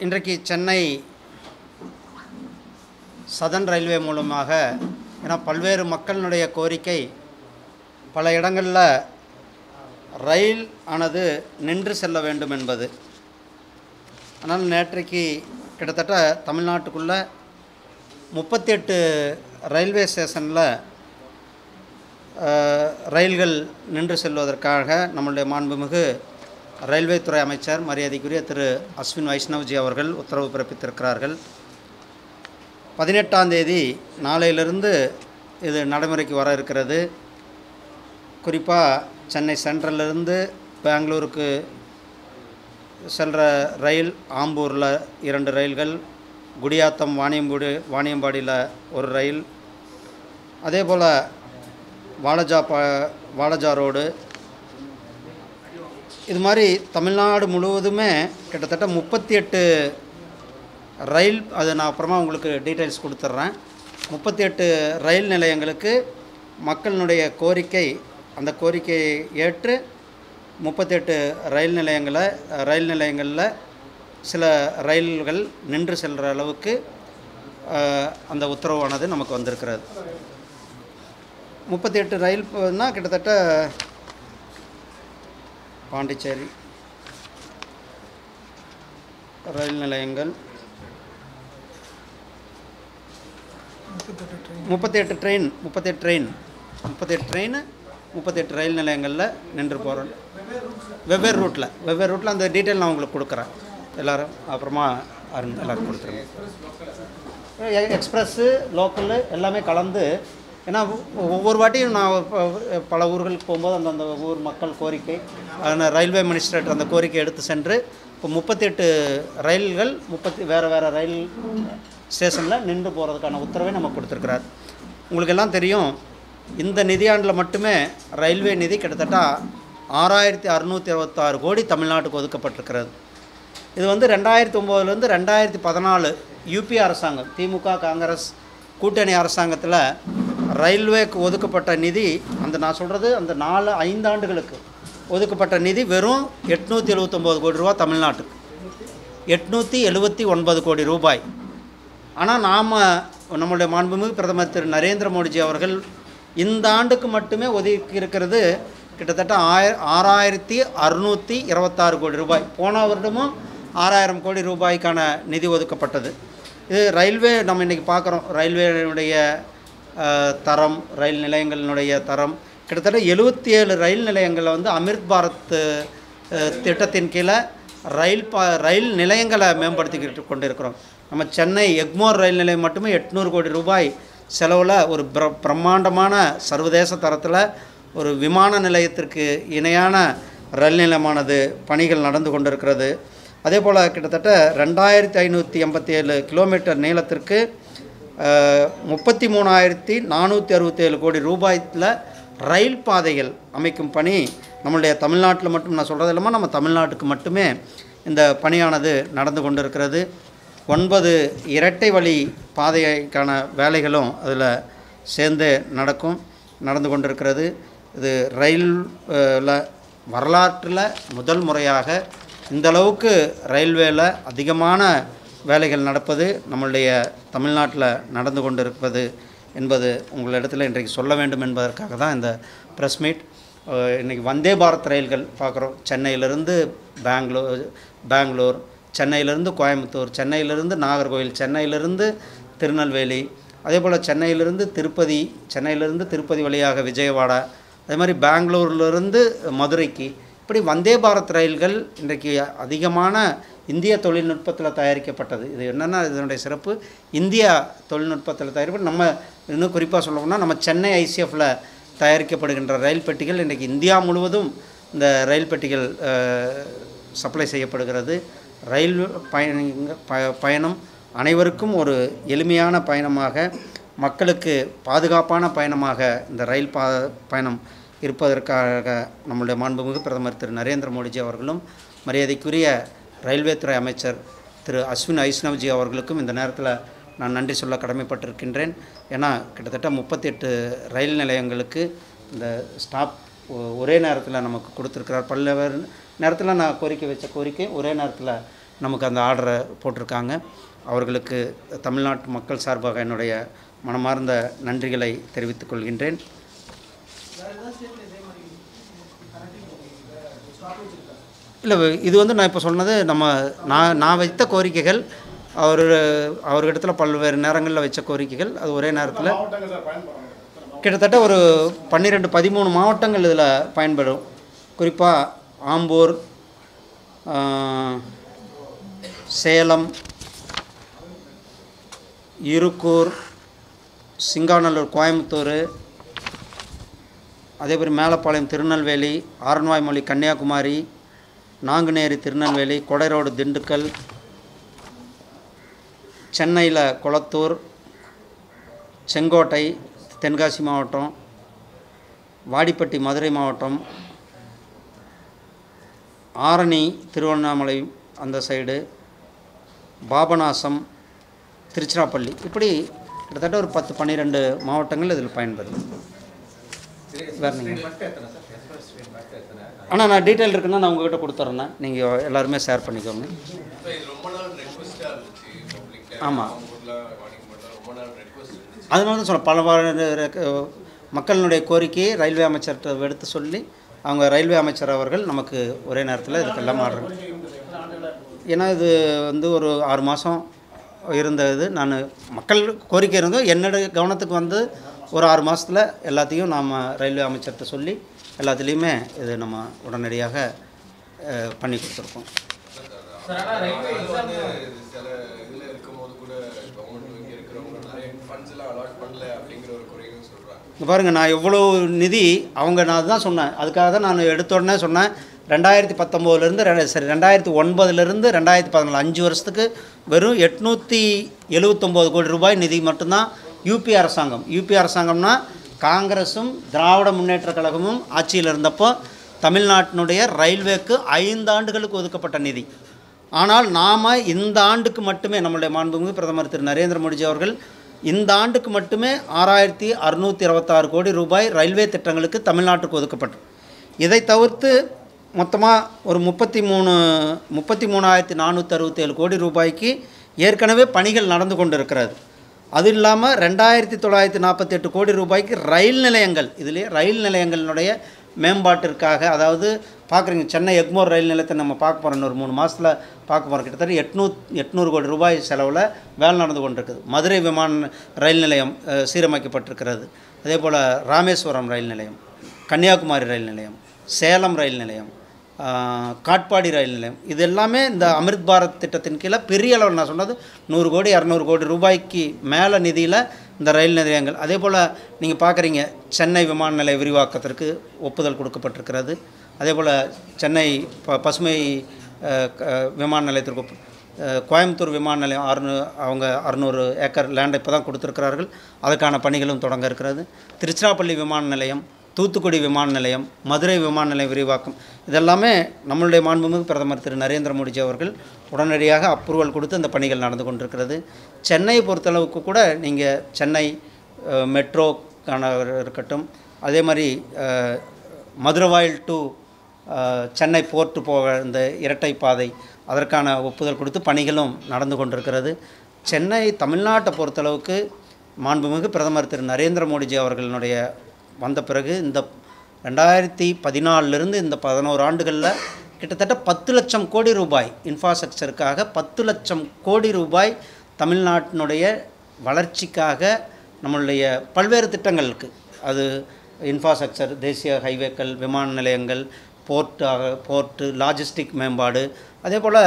இன்றைக்கு Chennai southern railway மூலமாக ஏன்னா பல்வேறு மக்களினுடைய கோரிக்கை பல இடங்களில் ரயில் ஆனது நின்று செல்ல வேண்டும் என்பது. ஆனால் நேற்றைக்கு கிட்டத்தட்ட தமிழ்நாட்டுக்குள்ளே 38 ரயில்வே ஸ்டேஷனில் ரயில்கள் நின்று செல்வதற்காக நம்முடைய மாண்புமிகு ரயில்வே துறை அமைச்சர் மரியாதைக்குரிய திரு அஸ்வின் வைஷ்ணவ்ஜி அவர்கள் உத்தரவு பிறப்பித்திருக்கிறார்கள். 18ஆம் தேதி நாளையிலிருந்து இது நடைமுறைக்கு வர இருக்கிறது. குறிப்பாக சென்னை சென்ட்ரலிருந்து பெங்களூருக்கு செல்கிற ரயில், ஆம்பூரில் 2 ரயில்கள், குடியாத்தம் வாணியம்பாடியில் ஒரு ரயில், அதே போல் வாலஜா ரோடு, இது மாதிரி தமிழ்நாடு முழுவதுமே கிட்டத்தட்ட 38 ரயில், அது நான் அப்புறமா உங்களுக்கு டீட்டெயில்ஸ் கொடுத்துட்றேன். 38 ரயில் நிலையங்களுக்கு மக்களினுடைய கோரிக்கை, அந்த கோரிக்கையை ஏற்று 38 ரயில் நிலையங்களில் சில ரயில்கள் நின்று செல்கிற அளவுக்கு அந்த உத்தரவானது நமக்கு வந்திருக்கிறது. 38 ரயில்னா கிட்டத்தட்ட பாண்டிச்சேரி ரயில் நிலையங்கள் 38 ரயில் நிலையங்களில் நின்று போகிறோம். வெவ்வேறு ரூட்டில் அந்த டீட்டெயில் நான் உங்களுக்கு கொடுக்குறேன். எல்லோரும் அப்புறமா எல்லோரும் கொடுத்துருங்க. எக்ஸ்பிரஸ்ஸு, லோக்கலு எல்லாமே கலந்து. ஏன்னா ஒவ்வொரு வாட்டியும் நான் பல ஊர்களுக்கு போகும்போது அந்தந்த ஊர் மக்கள் கோரிக்கை, அதனால் ரயில்வே மினிஸ்டர் அந்த கோரிக்கை எடுத்து சென்று இப்போ 38 ரயில்கள் வேறு ரயில் ஸ்டேஷனில் நின்று போகிறதுக்கான உத்தரவை நம்ம கொடுத்துருக்கிறார். உங்களுக்கு எல்லாம் தெரியும், இந்த நிதியாண்டில் மட்டுமே ரயில்வே நிதி கிட்டத்தட்ட 6626 கோடி தமிழ்நாட்டுக்கு ஒதுக்கப்பட்டிருக்கிறது. இது 2009லேருந்து 2014 யூபி அரசாங்கம், திமுக காங்கிரஸ் கூட்டணி அரசாங்கத்தில் ரயில்வேக்கு ஒதுக்கப்பட்ட நிதி, நான் சொல்கிறது அந்த 5 ஆண்டுகளுக்கு ஒதுக்கப்பட்ட நிதி வெறும் 879 கோடி ரூபா, தமிழ்நாட்டுக்கு 879 கோடி ரூபாய். ஆனால் நம்முடைய மாண்புமிகு பிரதமர் திரு நரேந்திர மோடிஜி அவர்கள் இந்த ஆண்டுக்கு மட்டுமே ஒதுக்கி இருக்கிறது கிட்டத்தட்ட 6626 கோடி ரூபாய். போன வருடமும் 6000 கோடி ரூபாய்க்கான நிதி ஒதுக்கப்பட்டது. இது ரயில்வே நம்ம இன்றைக்கி பார்க்குறோம். ரயில்வேனுடைய தரம், ரயில் நிலையங்களினுடைய தரம், கிட்டத்தட்ட 77 ரயில் நிலையங்களில் அமிர்த் பாரத் திட்டத்தின் கீழே ரயில் நிலையங்களை மேம்படுத்திக்கிட்டு கொண்டு இருக்கிறோம். நம்ம சென்னை எக்மோர் ரயில் நிலையம் மட்டுமே 800 கோடி ரூபாய் செலவில் ஒரு பிரம்மாண்டமான சர்வதேச தரத்தில் ஒரு விமான நிலையத்திற்கு இணையான ரயில் நிலையமானது பணிகள் நடந்து கொண்டிருக்கிறது. அதே போல் கிட்டத்தட்ட 2587 கிலோமீட்டர் நீளத்திற்கு 33,467 கோடி ரூபாயில் ரயில் பாதைகள் அமைக்கும் பணி நம்மளுடைய தமிழ்நாட்டில் மட்டும், நான் சொல்கிறது இல்லாமல் நம்ம தமிழ்நாட்டுக்கு மட்டுமே இந்த பணியானது நடந்து கொண்டிருக்கிறது. 9 இரட்டை வழி பாதைக்கான வேலைகளும் அதில் சேர்ந்து நடந்து கொண்டிருக்கிறது. இது ரயிலில் வரலாற்றில் முதல் முறையாக இந்தளவுக்கு ரயில்வேயில் அதிகமான வேலைகள் நடப்பது நம்மளுடைய தமிழ்நாட்டில் நடந்து கொண்டிருப்பது என்பது உங்களிடத்தில் இன்றைக்கு சொல்ல வேண்டும் என்பதற்காக தான் இந்த ப்ரெஸ் மீட். இன்றைக்கி வந்தே பாரத் ரயில்கள் பார்க்குறோம். சென்னையிலிருந்து பெங்களூர், சென்னையிலிருந்து கோயம்புத்தூர், சென்னையிலிருந்து நாகர்கோவில், சென்னையிலிருந்து திருநெல்வேலி, அதே போல் சென்னையிலிருந்து திருப்பதி வழியாக விஜயவாடா, அதே மாதிரி பெங்களூர்லேருந்து மதுரைக்கு, இப்படி வந்தே பாரத் ரயில்கள் இன்றைக்கு அதிகமான இந்திய தொழில்நுட்பத்தில் தயாரிக்கப்பட்டது. இது என்னென்னா, இதனுடைய சிறப்பு இந்தியா தொழில்நுட்பத்தில் தயாரிக்கப்பட்டு, நம்ம இன்னும் குறிப்பாக சொல்லணும்னா நம்ம சென்னை ஐசிஎஃப்பில் தயாரிக்கப்படுகின்ற ரயில் பெட்டிகள் இன்றைக்கி இந்தியா முழுவதும் இந்த ரயில் பெட்டிகள் சப்ளை செய்யப்படுகிறது. ரயில் பயணம் அனைவருக்கும் ஒரு எளிமையான பயணமாக, மக்களுக்கு பாதுகாப்பான பயணமாக இந்த ரயில் பயணம் இருப்பதற்காக நம்முடைய மாண்புமிகு பிரதமர் திரு நரேந்திர மோடிஜி அவர்களும் மரியாதைக்குரிய ரயில்வே துறை அமைச்சர் திரு அஸ்வின் வைஷ்ணவ்ஜி அவர்களுக்கும் இந்த நேரத்தில் நான் நன்றி சொல்ல கடமைப்பட்டிருக்கின்றேன். ஏன்னா கிட்டத்தட்ட 38 ரயில் நிலையங்களுக்கு இந்த ஸ்டாப் ஒரே நேரத்தில் நமக்கு கொடுத்துருக்கிறார். பல்வேறு நேரத்தில் நான் கோரிக்கை வச்ச கோரிக்கை ஒரே நேரத்தில் நமக்கு அந்த ஆர்டரை போட்டிருக்காங்க. அவர்களுக்கு தமிழ்நாட்டு மக்கள் சார்பாக என்னுடைய மனமார்ந்த நன்றிகளை தெரிவித்துக் கொள்கின்றேன். இல்லை, இது வந்து நான் இப்போ சொன்னது நான் வைத்த கோரிக்கைகள், அவர்களிடத்தில் பல்வேறு நேரங்களில் வச்ச கோரிக்கைகள். அது ஒரே நேரத்தில் கிட்டத்தட்ட ஒரு 12-13 மாவட்டங்கள் இதில் பயன்படும். குறிப்பாக ஆம்பூர், சேலம், இருக்கூர், சிங்காநல்லூர், கோயம்புத்தூர், அதேபோல் மேலப்பாளையம், திருநெல்வேலி, ஆரன்வாய்மொழி, கன்னியாகுமரி, நாங்குநேரி, திருநெல்வேலி, கொடைரோடு, திண்டுக்கல், சென்னையில் கொளத்தூர், செங்கோட்டை, தென்காசி மாவட்டம், வாடிப்பட்டி, மதுரை மாவட்டம், ஆரணி, திருவண்ணாமலை அந்த சைடு, பாபநாசம், திருச்சிராப்பள்ளி, இப்படி கிட்டத்தட்ட ஒரு 10-12 மாவட்டங்கள் இதில் பயன்படுது. வேறு நீங்கள் ஆனால் நான் டீட்டெயில் இருக்குன்னா நான் உங்கள்கிட்ட கொடுத்துட்றேன், நீங்கள் எல்லாருமே ஷேர் பண்ணிக்கோங்க. ஆமாம், அதனால தான் சொல்ல பல மக்களினுடைய கோரிக்கையை ரயில்வே அமைச்சர்கிட்ட எடுத்து சொல்லி அவங்க ரயில்வே அமைச்சர் அவர்கள் நமக்கு ஒரே நேரத்தில் இதுக்கெல்லாம் ஆர்டர். ஏன்னா இது வந்து ஒரு 6 மாதம் இருந்தது. நான் மக்கள் கோரிக்கை இருந்தோம், என்னுடைய கவனத்துக்கு வந்து ஒரு 6 மாதத்தில் எல்லாத்தையும் நாம் ரயில்வே அமைச்சர்கிட்ட சொல்லி எல்லாத்துலேயுமே இது நம்ம உடனடியாக பண்ணி கொடுத்துருக்கோம். இங்கே பாருங்கள், நான் எவ்வளோ நிதி நான் அதுதான் சொன்னேன். அதுக்காக தான் நான் எடுத்த உடனே சொன்னேன் 2019 2009 2014 5 வருஷத்துக்கு வெறும் 879 கோடி ரூபாய் நிதி மட்டும்தான் யூபி அரசாங்கம்னா காங்கிரஸும் திராவிட முன்னேற்ற கழகமும் ஆட்சியில் இருந்தப்போ தமிழ்நாட்டினுடைய ரயில்வேக்கு 5 ஆண்டுகளுக்கு ஒதுக்கப்பட்ட நிதி. ஆனால் நாம் இந்த ஆண்டுக்கு மட்டுமே நம்மளுடைய மாண்புமிகு பிரதமர் திரு நரேந்திர மோடிஜி அவர்கள் இந்த ஆண்டுக்கு மட்டுமே 6626 கோடி ரூபாய் ரயில்வே திட்டங்களுக்கு தமிழ்நாட்டுக்கு ஒதுக்கப்பட்டு, இதை தவிர்த்து மொத்தமாக ஒரு 33,467 கோடி ரூபாய்க்கு ஏற்கனவே பணிகள் நடந்து கொண்டு இருக்கிறது. அது இல்லாமல் 2948 கோடி ரூபாய்க்கு ரயில் நிலையங்கள், இதிலே ரயில் நிலையங்களினுடைய மேம்பாட்டிற்காக, அதாவது பார்க்குறீங்க சென்னை எக்மோர் ரயில் நிலையத்தை நம்ம பார்க்க போகிறோம், ஒரு 3 மாதத்தில் பார்க்க போகிறோம். கிட்டத்தட்ட 800 கோடி ரூபாய் செலவில் வேலை நடந்து கொண்டிருக்குது. மதுரை விமான ரயில் நிலையம் சீரமைக்கப்பட்டிருக்கிறது. அதே போல் ராமேஸ்வரம் ரயில் நிலையம், கன்னியாகுமரி ரயில் நிலையம், சேலம் ரயில் நிலையம், காட்பாடி ரயில் நிலையம், இது எல்லாமே இந்த அமிர்த் பாரத் திட்டத்தின் கீழே பெரிய அளவில், நான் சொன்னது 100 கோடி 200 கோடி ரூபாய்க்கு மேலே நிதியில் இந்த ரயில் நிலையங்கள். அதே போல் நீங்கள் பார்க்குறீங்க சென்னை விமான நிலைய விரிவாக்கத்திற்கு ஒப்புதல் கொடுக்கப்பட்டிருக்கிறது. அதே போல் சென்னை பசுமை விமான நிலையத்திற்கு கோயம்புத்தூர் விமான நிலையம் 600 ஏக்கர் லேண்டை இப்போ தான் கொடுத்துருக்கிறார்கள். அதற்கான பணிகளும் தொடங்க இருக்கிறது. திருச்சிராப்பள்ளி விமான நிலையம், தூத்துக்குடி விமான நிலையம், மதுரை விமான நிலையம் விரிவாக்கம், இதெல்லாமே நம்மளுடைய மாண்புமிகு பிரதமர் திரு நரேந்திர மோடிஜி அவர்கள் உடனடியாக அப்ரூவல் கொடுத்து இந்த பணிகள் நடந்து கொண்டிருக்கிறது. சென்னையை பொறுத்தளவுக்கு கூட நீங்கள் சென்னை மெட்ரோக்கான இருக்கட்டும், அதே மாதிரி மதுரவாயில் டு சென்னை போர்ட்டு போக இந்த இரட்டை பாதை, அதற்கான ஒப்புதல் கொடுத்து பணிகளும் நடந்து கொண்டிருக்கிறது. சென்னை தமிழ்நாட்டை பொறுத்தளவுக்கு மாண்புமிகு பிரதமர் திரு நரேந்திர மோடிஜி அவர்களுடைய வந்த பிறகு இந்த 2014 இந்த 11 ஆண்டுகளில் கிட்டத்தட்ட 10 லட்சம் கோடி ரூபாய் இன்ஃப்ராஸ்ட்ரக்சருக்காக 10 லட்சம் கோடி ரூபாய் தமிழ்நாட்டினுடைய வளர்ச்சிக்காக நம்மளுடைய பல்வேறு திட்டங்களுக்கு, அது இன்ஃப்ராஸ்ட்ரக்சர், தேசிய ஹைவேக்கள், விமான நிலையங்கள், போர்ட்டு, லாஜிஸ்டிக் மேம்பாடு, அதே போல்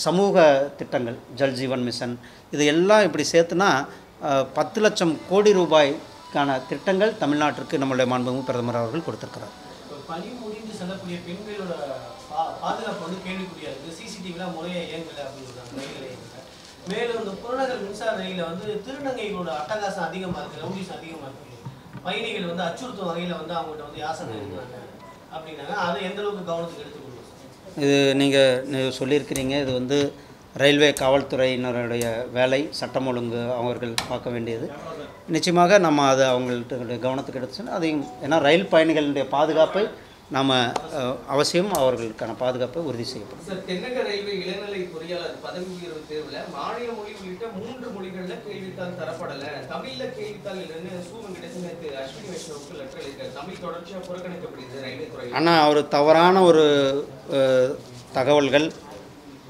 சமூக திட்டங்கள், ஜல் ஜீவன் மிஷன், இது எல்லாம் இப்படி சேர்த்துனா 10 லட்சம் கோடி ரூபாய்க்கான திட்டங்கள் தமிழ்நாட்டிற்கு நம்மளுடைய மாண்புமிகு பிரதமர் அவர்கள் கொடுத்திருக்கிறார். பணி முடிந்து செல்லக்கூடிய பெண்களோட பாதுகாப்பு வந்து கேள்விக்குறியா இருக்குது. சிசிடிவிலாம் முறையாக இயங்கலை அப்படின்னு சொல்றாங்க ரயில் நிலையத்தில். மேலும் இந்த புறநகர் மின்சார ரயிலில் வந்து திருநங்கைகளோட அட்டகாசம் அதிகமாக இருக்குது, ரவுடிஸ் அதிகமாக இருக்குது. பயணிகள் வந்து அச்சுறுத்தும் வகையில் வந்து அவங்கள்ட்ட வந்து யாசனை இருக்கிறாங்க அப்படின்னாங்க. அதை எந்த அளவுக்கு கவனத்துக்கு எடுத்துக்கொள்ளும்? இது நீங்கள் சொல்லியிருக்கிறீங்க, இது வந்து ரயில்வே காவல்துறையினருடைய வேலை, சட்டம் ஒழுங்கு அவர்கள் பார்க்க வேண்டியது. நிச்சயமாக நம்ம அதை அவங்கள்ட்ட கவனத்துக்கு எடுத்து அதையும், ஏன்னா ரயில் பயணிகளுடைய பாதுகாப்பை நாம் அவசியம் அவர்களுக்கான பாதுகாப்பை உறுதி செய்யப்படும். சார், தென்னக ரயில்வே இளநிலை பொறியாளர் பதவி உயர்வு தேர்வில் மாநில மொழி உள்ளிட்ட 3 மொழிகளில் கேள்வித்தாள் தரப்படலை. தமிழில் கேள்வித்தாள் இல்லைன்னு சு வெங்கடேசன் நேற்று அஸ்வினி வைஷ்ணவுக்கு லெட்டர் எழுதியிருக்காரு. தமிழ் தொடர்ச்சியாக புறக்கணிக்கப்படுகிறது ரயில்வே துறை. ஆனால் ஒரு தவறான ஒரு தகவல்கள்,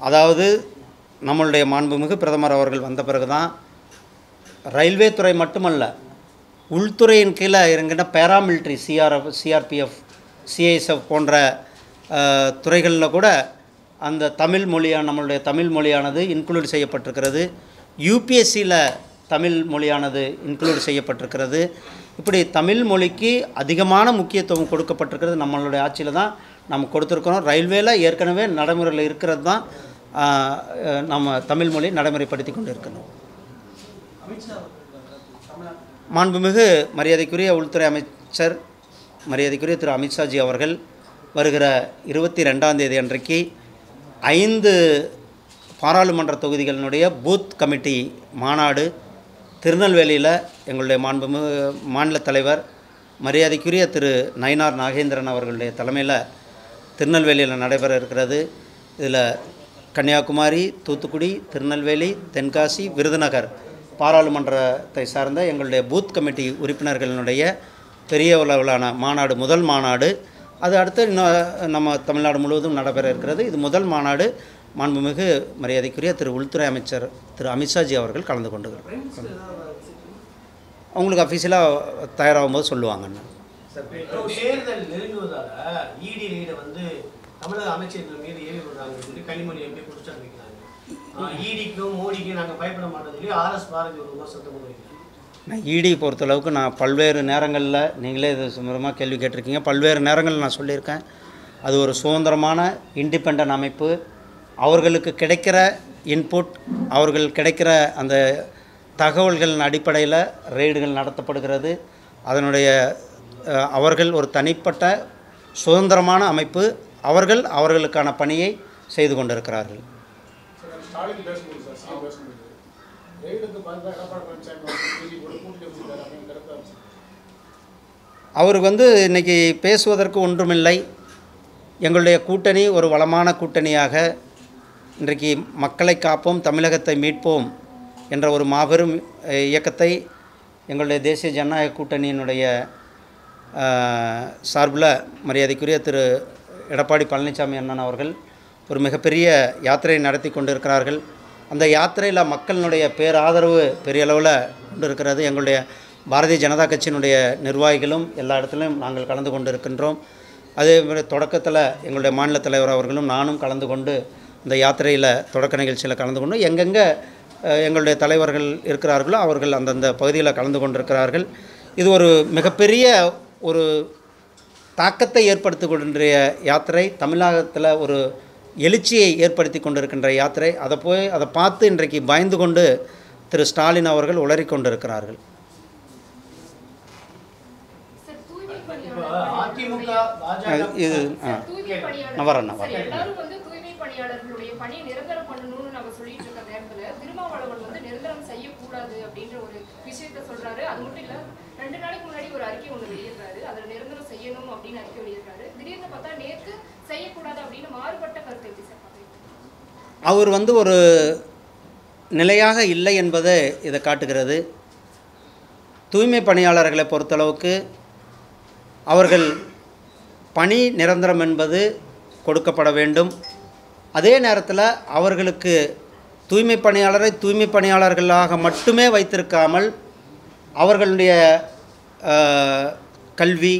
அதாவது நம்மளுடைய மாண்புமிகு பிரதமர் அவர்கள் வந்த பிறகு தான் ரயில்வே துறை மட்டுமல்ல, உள்துறையின் கீழே இருக்கின்ற பேராமிலிட்ரி சிஆர்பிஎஃப், சிஐஎஸ்எஃப் போன்ற துறைகளில் கூட அந்த தமிழ் மொழியான நம்மளுடைய தமிழ் மொழியானது இன்க்ளூட் செய்யப்பட்டிருக்கிறது. யூபிஎஸ்சியில் தமிழ் மொழியானது இன்க்ளூட் செய்யப்பட்டிருக்கிறது. இப்படி தமிழ் மொழிக்கு அதிகமான முக்கியத்துவம் கொடுக்கப்பட்டிருக்கிறது. நம்மளுடைய ஆட்சியில் தான் நம்ம கொடுத்துருக்கிறோம். ரயில்வேல ஏற்கனவே நடைமுறையில் இருக்கிறது தான் நம்ம தமிழ் மொழி நடைமுறைப்படுத்தி கொண்டு இருக்கணும். மாண்புமிகு மரியாதைக்குரிய உள்துறை அமைச்சர் மரியாதைக்குரிய திரு அமித்ஷாஜி அவர்கள் வருகிற 22ஆம் தேதி அன்றைக்கு 5 பாராளுமன்ற தொகுதிகளினுடைய பூத் கமிட்டி மாநாடு திருநெல்வேலியில் எங்களுடைய மாண்புமிகு மாநில தலைவர் மரியாதைக்குரிய திரு நயினார் நாகேந்திரன் அவர்களுடைய தலைமையில் திருநெல்வேலியில் நடைபெற இருக்கிறது. இதில் கன்னியாகுமரி, தூத்துக்குடி, திருநெல்வேலி, தென்காசி, விருதுநகர் பாராளுமன்றத்தை சார்ந்த எங்களுடைய பூத் கமிட்டி உறுப்பினர்களினுடைய பெரிய அளவிலான மாநாடு, முதல் மாநாடு. அது அடுத்து இன்னும் நம்ம தமிழ்நாடு முழுவதும் நடைபெற இருக்கிறது. இது முதல் மாநாடு. மாண்புமிகு மரியாதைக்குரிய திரு உள்துறை அமைச்சர் திரு அமித்ஷாஜி அவர்கள் கலந்து கொண்டுகிறார். அவங்களுக்கு அஃபீஷியலாக தயாராகும் போது சொல்லுவாங்கன்னு. தேர்தல் நெருங்குவதால இடி ரெய்டை வந்து தமிழக அமைச்சர்கள் மீது ஏவி விடுறாங்கன்னு சொல்லி கனிமொழி எப்படி குற்றச்சாட்டு வைக்கிறாங்க. ஈடிக்கும் மோடிக்கும் நாங்கள் பயப்பட மாட்டோம் சொல்லி ஆர்எஸ் பாரதி ஒரு விமர்சனத்தை முன் வைக்கிறாங்க. நான் இடி பொறுத்தளவுக்கு நான் பல்வேறு நேரங்களில், நீங்களே இது சுமரமாக கேள்வி கேட்டிருக்கீங்க, பல்வேறு நேரங்களில் நான் சொல்லியிருக்கேன். அது ஒரு சுதந்திரமான இண்டிபெண்டன்ட் அமைப்பு. அவர்களுக்கு கிடைக்கிற இன்புட், அவர்கள் கிடைக்கிற அந்த தகவல்களின் அடிப்படையில் ரெய்டுகள் நடத்தப்படுகிறது. அதனுடைய அவர்கள் ஒரு தனிப்பட்ட சுதந்திரமான அமைப்பு. அவர்கள் அவர்களுக்கான பணியை செய்து கொண்டிருக்கிறார்கள். அவர் இன்றைக்கி பேசுவதற்கு ஒன்றுமில்லை. எங்களுடைய கூட்டணி ஒரு வளமான கூட்டணியாக இன்றைக்கு மக்களை காப்போம், தமிழகத்தை மீட்போம் என்ற ஒரு மாபெரும் இயக்கத்தை எங்களுடைய தேசிய ஜனநாயக கூட்டணியினுடைய சார்பில் மரியாதைக்குரிய திரு எடப்பாடி பழனிசாமி அண்ணன் அவர்கள் ஒரு மிகப்பெரிய யாத்திரையை நடத்தி கொண்டிருக்கிறார்கள். அந்த யாத்திரையில் மக்களினுடைய பேராதரவு பெரிய அளவில் கொண்டு இருக்கிறது. எங்களுடைய பாரதிய ஜனதா கட்சியினுடைய நிர்வாகிகளும் எல்லா இடத்துலையும் நாங்கள் கலந்து கொண்டு இருக்கின்றோம். அதே மாதிரி தொடக்கத்தில் எங்களுடைய மாநில தலைவர் அவர்களும் நானும் கலந்து கொண்டு இந்த யாத்திரையில் தொடக்க நிகழ்ச்சியில் கலந்து கொண்டு எங்கெங்கே எங்களுடைய தலைவர்கள் இருக்கிறார்களோ அவர்கள் அந்தந்த பகுதியில் கலந்து கொண்டிருக்கிறார்கள். இது ஒரு மிகப்பெரிய ஒரு தாக்கத்தை ஏற்படுத்திக் யாத்திரை, தமிழகத்தில் ஒரு எழுச்சியை ஏற்படுத்தி கொண்டிருக்கின்ற யாத்திரை. அதை பார்த்து இன்றைக்கு பயந்து கொண்டு திரு ஸ்டாலின் அவர்கள் உளறி கொண்டிருக்கிறார்கள். இது நான் வரேன். நிரந்தரம் செய்யக்கூடாது அப்படின்ற ஒரு விஷயத்தை சொல்றாரு. அது மட்டும் இல்ல, 2 நாளைக்கு முன்னாடி ஒரு அறிக்கை ஒன்று வெளியிடுறாரு, அதில் நிரந்தரம் செய்யணும் அப்படின்னு அறிக்கை வெளியிடுறாரு. திடீர்னு பார்த்தா நேற்று செய்யக்கூடாது அப்படின்னு மாறுபட்ட கருத்தை எப்படி சார் பார்க்குறீங்க? அவர் ஒரு நிலையாக இல்லை என்பதை இதை காட்டுகிறது. தூய்மை பணியாளர்களை பொறுத்தளவுக்கு அவர்கள் பணி நிரந்தரம் என்பது கொடுக்கப்பட வேண்டும். அதே நேரத்தில் அவர்களுக்கு தூய்மை பணியாளரை தூய்மை பணியாளர்களாக மட்டுமே வைத்திருக்காமல் அவர்களுடைய கல்வி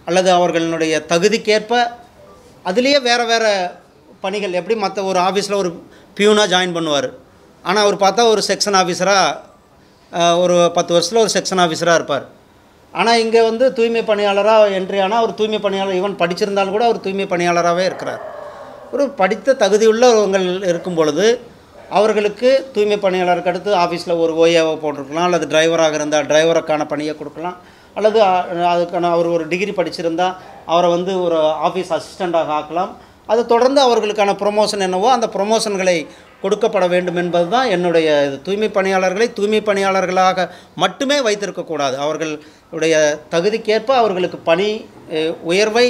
அல்லது அவர்களுடைய தகுதிக்கேற்ப அதுலேயே வேறு பணிகள், எப்படி மற்ற ஒரு ஆஃபீஸில் ஒரு பியூனாக ஜாயின் பண்ணுவார், ஆனால் அவர் பார்த்தா ஒரு செக்ஷன் ஆஃபீஸராக ஒரு 10 வருஷத்தில் ஒரு செக்ஷன் ஆஃபீஸராக இருப்பார். ஆனால் இங்கே தூய்மை பணியாளராக என்ட்ரி ஆனால் ஒரு தூய்மை பணியாளர், ஈவன் படிச்சிருந்தாலும் கூட அவர் தூய்மை பணியாளராகவே இருக்கிறார். ஒரு படித்த தகுதியுள்ளவர்கள் இருக்கும் பொழுது அவர்களுக்கு தூய்மை பணியாளருக்கு அடுத்து ஆஃபீஸில் ஒரு ஓஏவை போட்டிருக்கலாம், அல்லது டிரைவராக இருந்தால் டிரைவருக்கான பணியை கொடுக்கலாம், அல்லது அதுக்கான அவர் ஒரு டிகிரி படிச்சிருந்தால் அவரை ஒரு ஆஃபீஸ் அசிஸ்டண்ட்டாக ஆக்கலாம். அது தொடர்ந்து அவர்களுக்கான ப்ரொமோஷன் என்னவோ அந்த ப்ரொமோஷன்களை கொடுக்கப்பட வேண்டும் என்பது தான் என்னுடைய இது. தூய்மை பணியாளர்களை தூய்மை பணியாளர்களாக மட்டுமே வைத்திருக்கக்கூடாது. அவர்களுடைய தகுதிக்கேற்ப அவர்களுக்கு பணி உயர்வை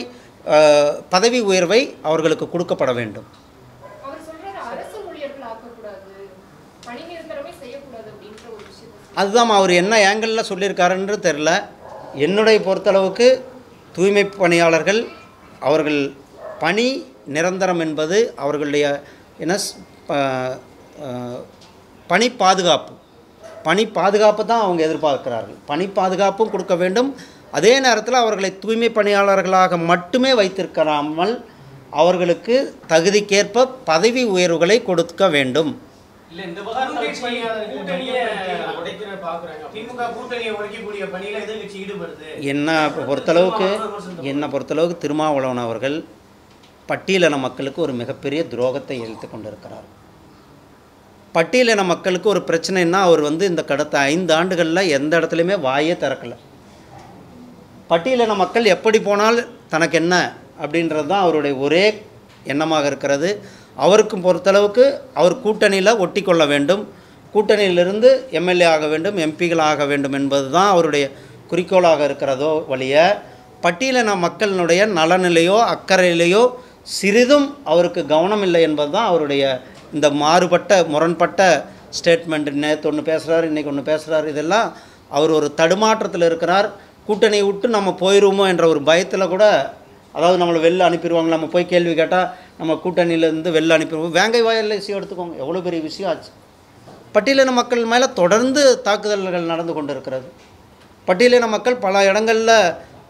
பதவி உயர்வை அவர்களுக்கு கொடுக்கப்பட வேண்டும். அவர் சொல்றாரு அரசு ஊழியர்கள் ஆக்கக்கூடாது, பணி நிரந்தரமே செய்யக்கூடாது அப்படின்ற ஒரு விஷயத்தை அதுதான் அவர் என்ன ஆங்கிளில் சொல்லியிருக்காருன்னு தெரில. என்னுடைய பொறுத்தளவுக்கு தூய்மை பணியாளர்கள் அவர்கள் பணி நிரந்தரம் என்பது அவர்களுடைய என்ன பணி பாதுகாப்பு தான் அவங்க எதிர்பார்க்கிறார்கள். பணி பாதுகாப்பும் கொடுக்க வேண்டும். அதே நேரத்தில் அவர்களை தூய்மை பணியாளர்களாக மட்டுமே வைத்திருக்காமல் அவர்களுக்கு தகுதிக்கேற்ப பதவி உயர்வுகளை கொடுக்க வேண்டும். இல்ல இந்த விவகாரத்தை கூட்டணியை உடைக்கிற பாக்குறாங்க. திமுக கூட்டணியை உடைக்கக்கூடிய பணியில எதிர்க்கட்சி ஈடுபடுது. என்னை பொறுத்தளவுக்கு திருமாவளவன் அவர்கள் பட்டியலின மக்களுக்கு ஒரு மிகப்பெரிய துரோகத்தை இழுத்து கொண்டிருக்கிறார். பட்டியலின மக்களுக்கு ஒரு பிரச்சனைன்னா அவர் இந்த கடந்த 5 ஆண்டுகளில் எந்த இடத்துலையுமே வாயே திறக்கலை. பட்டியலின மக்கள் எப்படி போனால் தனக்கு என்ன அப்படின்றது தான் அவருடைய ஒரே எண்ணமாக இருக்கிறது. அவருக்கும் பொறுத்தளவுக்கு அவர் கூட்டணியில் ஒட்டி கொள்ள வேண்டும், கூட்டணியிலிருந்து எம்எல்ஏ ஆக வேண்டும், எம்பிகள் ஆக வேண்டும் என்பது தான் அவருடைய குறிக்கோளாக இருக்கிறதோ வழிய பட்டியலின மக்களினுடைய நலனிலையோ அக்கறையிலையோ சிறிதும் அவருக்கு கவனம் இல்லை என்பது தான் அவருடைய இந்த முரண்பட்ட ஸ்டேட்மெண்ட். நேற்று ஒன்று பேசுகிறார், இன்றைக்கி ஒன்று பேசுகிறார். இதெல்லாம் அவர் ஒரு தடுமாற்றத்தில் இருக்கிறார். கூட்டணியை விட்டு நம்ம போயிடுவோமோ என்ற ஒரு பயத்தில் கூட, அதாவது நம்மளை வெளில அனுப்பிடுவாங்க, நம்ம போய் கேள்வி கேட்டால் நம்ம கூட்டணியிலேருந்து வெளில அனுப்பிடுவோம். வேங்கை வாயில் விஷயம் எடுத்துக்கோங்க, எவ்வளோ பெரிய விஷயம் ஆச்சு. பட்டியலின மக்கள் மேலே தொடர்ந்து தாக்குதல்கள் நடந்து கொண்டு இருக்கிறது. பட்டியலின மக்கள் பல இடங்களில்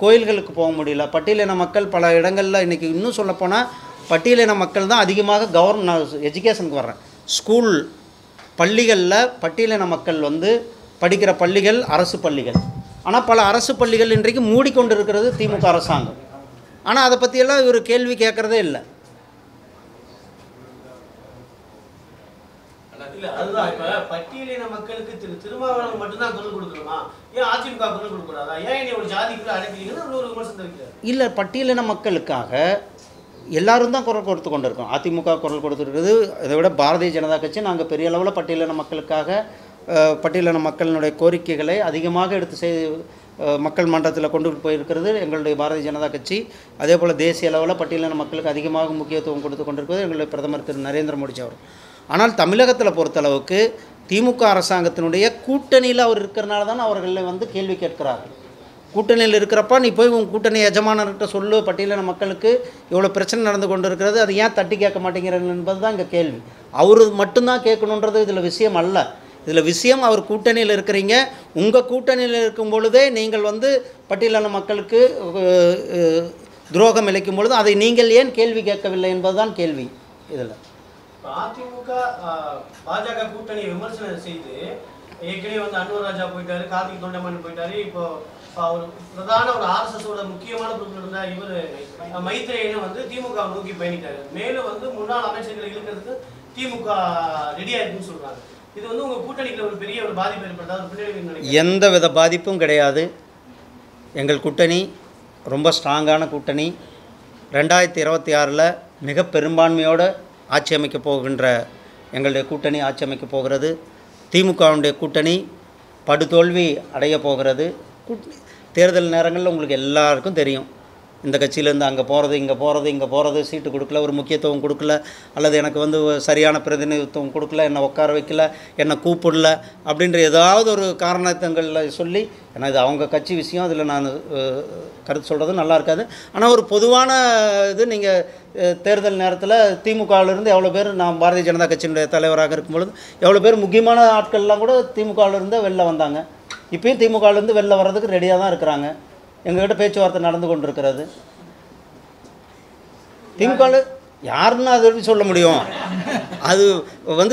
கோயில்களுக்கு போக முடியல. பட்டியலின மக்கள் பல இடங்களில் இன்றைக்கி இன்னும் சொல்லப்போனால் பட்டியலின மக்கள் தான் அதிகமாக எஜுகேஷனுக்கு வர்றேன். ஸ்கூல் பள்ளிகளில் பட்டியலின மக்கள் படிக்கிற பள்ளிகள் அரசு பள்ளிகள். ஆனால் பல அரசு பள்ளிகள் இன்றைக்கு மூடிக்கொண்டு இருக்கிறது திமுக அரசாங்கம். ஆனால் அதை பற்றியெல்லாம் இவர் கேள்வி கேட்குறதே இல்லை. இல்ல அதுதான் இப்ப பட்டியலின மக்களுக்கு திருமாவளவன் மட்டும்தான் குரல் கொடுக்கணுமா? ஏன் அதிமுக குரல் கொடுக்கூடாதா? ஏன் நீ ஒரு ஜாதிக்குள்ள அடைக்கிறீங்கன்னு ஒரு விமர்சனம் வைக்கிறார். இல்லை, பட்டியலின மக்களுக்காக எல்லாரும் தான் குரல் கொடுத்து கொண்டு இருக்கோம். அதிமுக குரல் கொடுத்துருக்குது. இதை விட பாரதிய ஜனதா கட்சி நாங்கள் பெரிய அளவில் பட்டியலின மக்களுக்காக பட்டியலின மக்களினுடைய கோரிக்கைகளை அதிகமாக எடுத்து மக்கள் மன்றத்தில் கொண்டு போயிருக்கிறது எங்களுடைய பாரதிய ஜனதா கட்சி. அதே போல் தேசிய அளவில் பட்டியலின மக்களுக்கு அதிகமாக முக்கியத்துவம் கொடுத்து கொண்டிருக்கிறது எங்களுடைய பிரதமர் திரு நரேந்திர மோடி அவர். ஆனால் தமிழகத்தில் பொறுத்தளவுக்கு திமுக அரசாங்கத்தினுடைய கூட்டணியில் அவர் இருக்கிறனால தான் அவர்களை கேள்வி கேட்கிறார்கள். கூட்டணியில் இருக்கிறப்ப நீ போய் உன் கூட்டணி எஜமானர்கிட்ட சொல்லு, பட்டியலின மக்களுக்கு இவ்வளோ பிரச்சனை நடந்து கொண்டு இருக்கிறது, அது ஏன் தட்டி கேட்க மாட்டேங்கிறார்கள் என்பது தான் இங்கே கேள்வி. அவர் மட்டும்தான் கேட்கணுன்றது இதில் விஷயம் அல்ல. இதில் விஷயம் அவர் கூட்டணியில் இருக்கிறீங்க. உங்கள் கூட்டணியில் இருக்கும் பொழுதே நீங்கள் பட்டியலின மக்களுக்கு துரோகம் இழைக்கும் பொழுது அதை நீங்கள் ஏன் கேள்வி கேட்கவில்லை என்பதுதான் கேள்வி. இதில் அதிமுக பாஜக கூட்டணி விமர்சனம் செய்து ஏற்கனவே அன்வர் ராஜா போயிட்டாரு, கார்த்திக் தொண்டமான் போயிட்டாரு. இப்போ அவர் பிரதான ஒரு ஆர்எஸ்எஸோட முக்கியமான பொறுப்பில் இருந்த இவர் மைத்ரேயனும் திமுக நோக்கி பயணிட்டாரு. மேலும் முன்னாள் அமைச்சர்களை இழுக்கிறதுக்கு திமுக ரெடியா இருக்குன்னு சொல்றாங்க. இது உங்க கூட்டணிக்கு ஒரு பெரிய ஒரு பாதிப்பு ஏற்படுத்தா? எந்த வித பாதிப்பும் கிடையாது. எங்கள் கூட்டணி ரொம்ப ஸ்ட்ராங்கான கூட்டணி. 2026 மிக பெரும்பான்மையோடு ஆட்சி அமைக்கப் போகின்ற எங்களுடைய கூட்டணி ஆட்சி அமைக்கப் போகிறது. திமுகவுடைய கூட்டணி படுதோல்வி அடைய போகிறது. தேர்தல் நேரங்களில் உங்களுக்கு எல்லாருக்கும் தெரியும், இந்த கட்சியிலேருந்து அங்கே போகிறது, இங்கே போகிறது, சீட்டு கொடுக்கல, ஒரு முக்கியத்துவம் கொடுக்கல, அல்லது எனக்கு சரியான பிரதிநிதித்துவம் கொடுக்கல, என்னை உட்கார வைக்கல, என்னை கூப்பிடல அப்படின்ற ஏதாவது ஒரு காரணத்தங்களில் சொல்லி, ஏன்னா இது அவங்க கட்சி விஷயம், அதில் நான் கருத்து சொல்கிறது நல்லா இருக்காது. ஆனால் ஒரு பொதுவான இது, நீங்கள் தேர்தல் நேரத்தில் திமுகவிலிருந்து எவ்வளோ பேர், நான் பாரதிய ஜனதா கட்சியினுடைய தலைவராக இருக்கும்பொழுது எவ்வளோ பேர் முக்கியமான ஆட்கள்லாம் கூட திமுகவிலிருந்து வெளில வந்தாங்க. இப்போயும் திமுகவிலேருந்து வெளில வர்றதுக்கு ரெடியாக தான் இருக்கிறாங்க. எங்கள்கிட்ட பேச்சுவார்த்தை நடந்து கொண்டு இருக்கிறது. திமுகவில் யாருன்னு அது எப்படி சொல்ல முடியும்? அது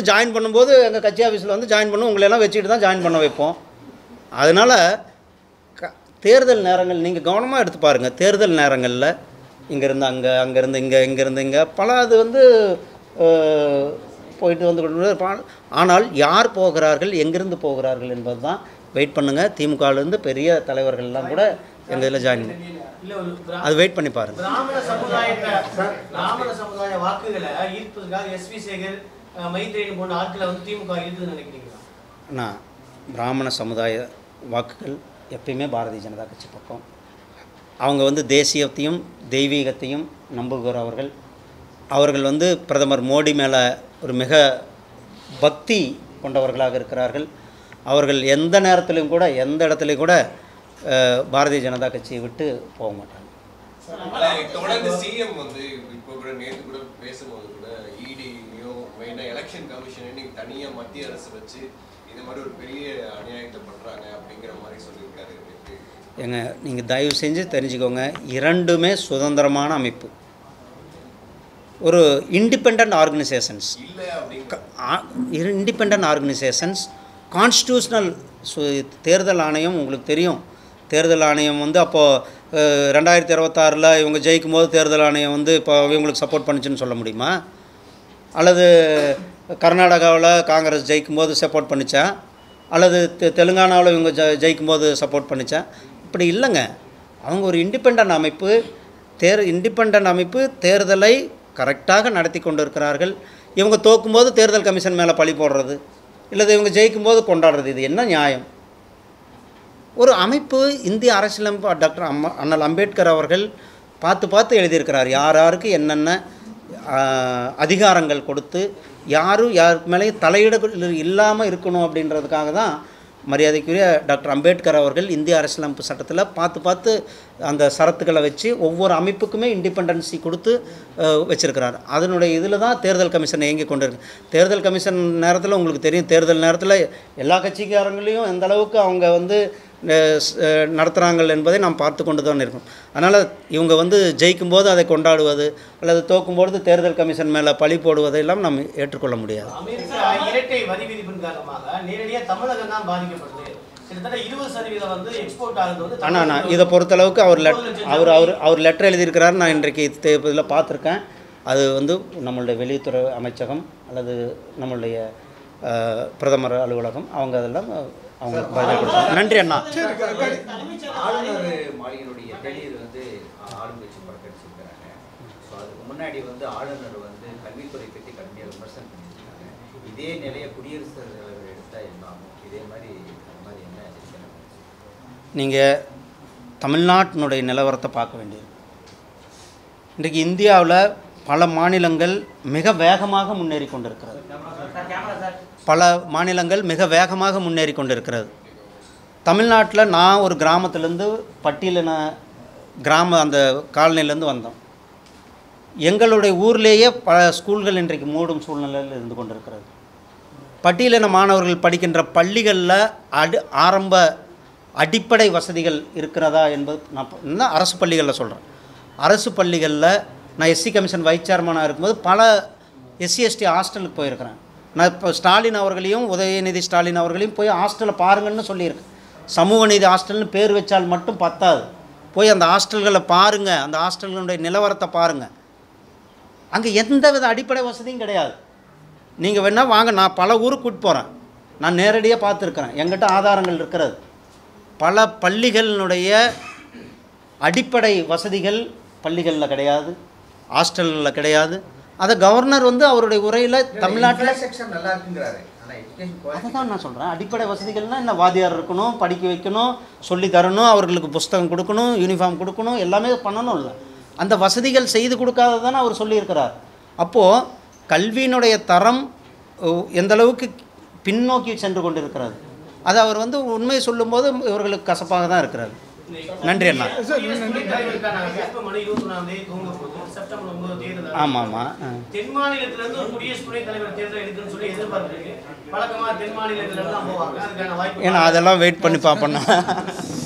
ஜாயின் பண்ணும்போது எங்கள் கட்சி ஆஃபீஸில் ஜாயின் பண்ணும், உங்களெல்லாம் வச்சுக்கிட்டு தான் ஜாயின் பண்ண வைப்போம். அதனால் தேர்தல் நேரங்கள் நீங்கள் கவனமாக எடுத்து பாருங்கள். தேர்தல் நேரங்களில் இங்கேருந்து அங்கே, அங்கேருந்து இங்கே, இங்கேருந்து இங்கே பல அது போயிட்டு கொண்டு. ஆனால் யார் போகிறார்கள், எங்கேருந்து போகிறார்கள் என்பது தான் வெயிட் பண்ணுங்கள். திமுகவிலேருந்து பெரிய தலைவர்கள்லாம் கூட எங்கள் இதில் ஜாயின் அது வெயிட் பண்ணி பாருங்கள். பிராமண சமுதாய வாக்குகளை ஈர்ப்பதற்காக எஸ்வி சேகர், மைத்ரேயன் போன்ற ஆட்களை திமுக ஈர்க்குதுன்னு நினைக்கிறீங்களா? நான் பிராமண சமுதாய வாக்குகள் எப்பயுமே பாரதிய ஜனதா கட்சி பக்கம். அவங்க வந்து தேசியத்தையும் தெய்வீகத்தையும் நம்புகிறவர்கள். அவர்கள் வந்து பிரதமர் மோடி மேலே ஒரு மிக பக்தி கொண்டவர்களாக இருக்கிறார்கள். அவர்கள் எந்த நேரத்திலும் கூட எந்த இடத்துலையும் கூட பாரதிய ஜனதா கட்சியை விட்டு போக மாட்டாங்க. தொடர்ந்து சிஎம் வந்து இப்போ கூட நேற்று கூட பேசும்போது கூட இடியும் மெயினாக எலெக்ஷன் கமிஷன் நீங்கள் தனியாக மத்திய அரசு வச்சு இந்த மாதிரி ஒரு பெரிய அநியாயத்தை பண்ணுறாங்க அப்படிங்கிற மாதிரி சொல்லியிருக்காரு. ஏங்க நீங்கள் தயவு செஞ்சு தெரிஞ்சுக்கோங்க, இரண்டுமே சுதந்திரமான அமைப்பு, ஒரு independent organisations. Independent organisations constitutional தேர்தல் ஆணையம் உங்களுக்கு தெரியும். தேர்தல் ஆணையம் வந்து அப்போது 2026 இவங்க ஜெயிக்கும் போது தேர்தல் ஆணையம் வந்து இப்போ இவங்களுக்கு சப்போர்ட் பண்ணுச்சுன்னு சொல்ல முடியுமா? அல்லது கர்நாடகாவில் காங்கிரஸ் ஜெயிக்கும் போது சப்போர்ட் பண்ணிச்சா? அல்லது தெலுங்கானாவில் இவங்க ஜெயிக்கும் போது சப்போர்ட் பண்ணிச்சா? இப்படி இல்லைங்க. அவங்க ஒரு இண்டிபெண்ட் அமைப்பு. இண்டிபெண்ட் அமைப்பு தேர்தலை கரெக்டாக நடத்தி கொண்டு இருக்கிறார்கள். இவங்க தோக்கும்போது தேர்தல் கமிஷன் மேலே பழி போடுறது, இல்லை இவங்க ஜெயிக்கும்போது கொண்டாடுறது, இது என்ன நியாயம்? ஒரு அமைப்பு இந்திய அரசியலமைப்பு டாக்டர் அண்ணல் அம்பேத்கர் அவர்கள் பார்த்து எழுதியிருக்கிறார். யார் யாருக்கு என்னென்ன அதிகாரங்கள் கொடுத்து யாரும் யாருக்கு மேலேயும் தலையிட இல்லாமல் இருக்கணும் அப்படின்றதுக்காக தான் மரியாதைக்குரிய டாக்டர் அம்பேத்கர் அவர்கள் இந்திய அரசியலமைப்பு சட்டத்தில் பார்த்து அந்த சரத்துக்களை வச்சு ஒவ்வொரு அமைப்புக்குமே இண்டிபெண்டன்சி கொடுத்து வச்சுருக்கிறார். அதனுடைய இதில் தான் தேர்தல் கமிஷன் இயங்கி கொண்டு இருக்கு. தேர்தல் கமிஷன் நேரத்தில் உங்களுக்கு தெரியும், தேர்தல் நேரத்தில் எல்லா கட்சிக்காரங்களையும் எந்த அளவுக்கு அவங்க வந்து நடத்துகிறாங்கள் என்பதை நாம் பார்த்து கொண்டு தான் இருக்கோம். அதனால் இவங்க வந்து ஜெயிக்கும்போது அதை கொண்டாடுவது அல்லது தோக்கும்போது தேர்தல் கமிஷன் மேலே பழி போடுவதையெல்லாம் நம்ம ஏற்றுக்கொள்ள முடியாது. இரட்டை வரி விதிப்பின் காரணமாக நேரடியாக தமிழகம் தான் பாதிக்கப்படுது. கிட்டத்தட்ட 20% வந்து எக்ஸ்போர்ட் ஆகுது வந்து. ஆனால் நான் இதை பொறுத்தளவுக்கு அவர் லெட்டர் எழுதியிருக்கிறாரு. நான் இன்றைக்கு இதில் பார்த்துருக்கேன். அது வந்து நம்மளுடைய வெளியுறவுத்துறை அமைச்சகம் அல்லது நம்மளுடைய பிரதமர் அலுவலகம் அவங்க அதெல்லாம் அவங்க பதில் கொடுத்தாங்க. நன்றி அண்ணா. ஆளுநர் மாளிகையினுடைய தேநீர் வந்து ஆளுங்கட்சி புறக்கணிச்சிருக்கிறாங்க. ஸோ அதுக்கு முன்னாடி வந்து ஆளுநர் வந்து கல்வித்துறை பற்றி கடுமையாக விமர்சனம் பண்ணியிருக்காங்க. இதே நிலையை குடியரசுத் தலைவர் எடுத்தால் என்ன ஆகும்? இதே மாதிரி என்ன? நீங்கள் தமிழ்நாட்டினுடைய நிலவரத்தை பார்க்க வேண்டியது. இன்றைக்கு இந்தியாவில் பல மாநிலங்கள் மிக வேகமாக முன்னேறி கொண்டிருக்கிறது. தமிழ்நாட்டில் நான் ஒரு கிராமத்திலேருந்து பட்டியலின கிராம அந்த காலனிலேருந்து வந்தோம். எங்களுடைய ஊர்லேயே பல ஸ்கூல்கள் இன்றைக்கு மூடும் சூழ்நிலையில் இருந்து கொண்டிருக்கிறது. பட்டியலின மாணவர்கள் படிக்கின்ற பள்ளிகளில் ஆரம்ப அடிப்படை வசதிகள் இருக்கிறதா என்பது நான் அரசு பள்ளிகளில் சொல்கிறேன். அரசு பள்ளிகளில் நான் எஸ்சி கமிஷன் வைஸ் சேர்மனாக இருக்கும்போது பல எஸ்சி/எஸ்டி ஹாஸ்டலுக்கு போயிருக்கிறேன். நான் இப்போ ஸ்டாலின் அவர்களையும் உதயநிதி ஸ்டாலின் அவர்களையும் போய் ஹாஸ்டலை பாருங்கன்னு சொல்லியிருக்கேன். சமூக நீதி ஹாஸ்டல்னு பேர் வச்சால் மட்டும் பத்தாது, போய் அந்த ஹாஸ்டல்களை பாருங்கள், அந்த ஹாஸ்டல்களுடைய நிலவரத்தை பாருங்கள். அங்கே எந்த வித அடிப்படை வசதியும் கிடையாது. நீங்கள் வேணால் வாங்க, நான் பல ஊருக்கு கூட்டு போகிறேன், நான் நேரடியாக பார்த்துருக்குறேன், எங்கிட்ட ஆதாரங்கள் இருக்கிறது. பல பள்ளிகளினுடைய அடிப்படை வசதிகள் பள்ளிகளில் கிடையாது, ஹாஸ்டல்களில் கிடையாது. அதை கவர்னர் வந்து அவருடைய உரையில் தமிழ்நாட்டில் நல்லா இருக்குங்கிறாரு. அதை தான் நான் சொல்கிறேன். அடிப்படை வசதிகள்னால் என்ன? வாத்தியார் இருக்கணும், படிக்க வைக்கணும், சொல்லி தரணும், அவர்களுக்கு புஸ்தகம் கொடுக்கணும், யூனிஃபார்ம் கொடுக்கணும், எல்லாமே பண்ணணும். இல்லை, அந்த வசதிகள் செய்து கொடுக்காததானே அவர் சொல்லியிருக்கிறார். அப்போது கல்வியினுடைய தரம் எந்தளவுக்கு பின்னோக்கி சென்று கொண்டு இருக்கிறது, அது அவர் வந்து உண்மையை சொல்லும்போது இவர்களுக்கு கசப்பாக தான் இருக்கிறார். நன்றி அண்ணா. ஆமாம் ஆமாம். தென் மாநிலத்திலிருந்து ஒரு குடியரசு துணைத் தலைவர் தேர்தல் எடுக்குன்னு சொல்லி எதிர்பார்க்குறீங்க. வழக்கமாக தென் மாநிலத்திலிருந்து தான் போவாங்க. அதுக்கான வாய்ப்பு ஏன்னா அதெல்லாம் வெயிட் பண்ணி பார்ப்போம்னா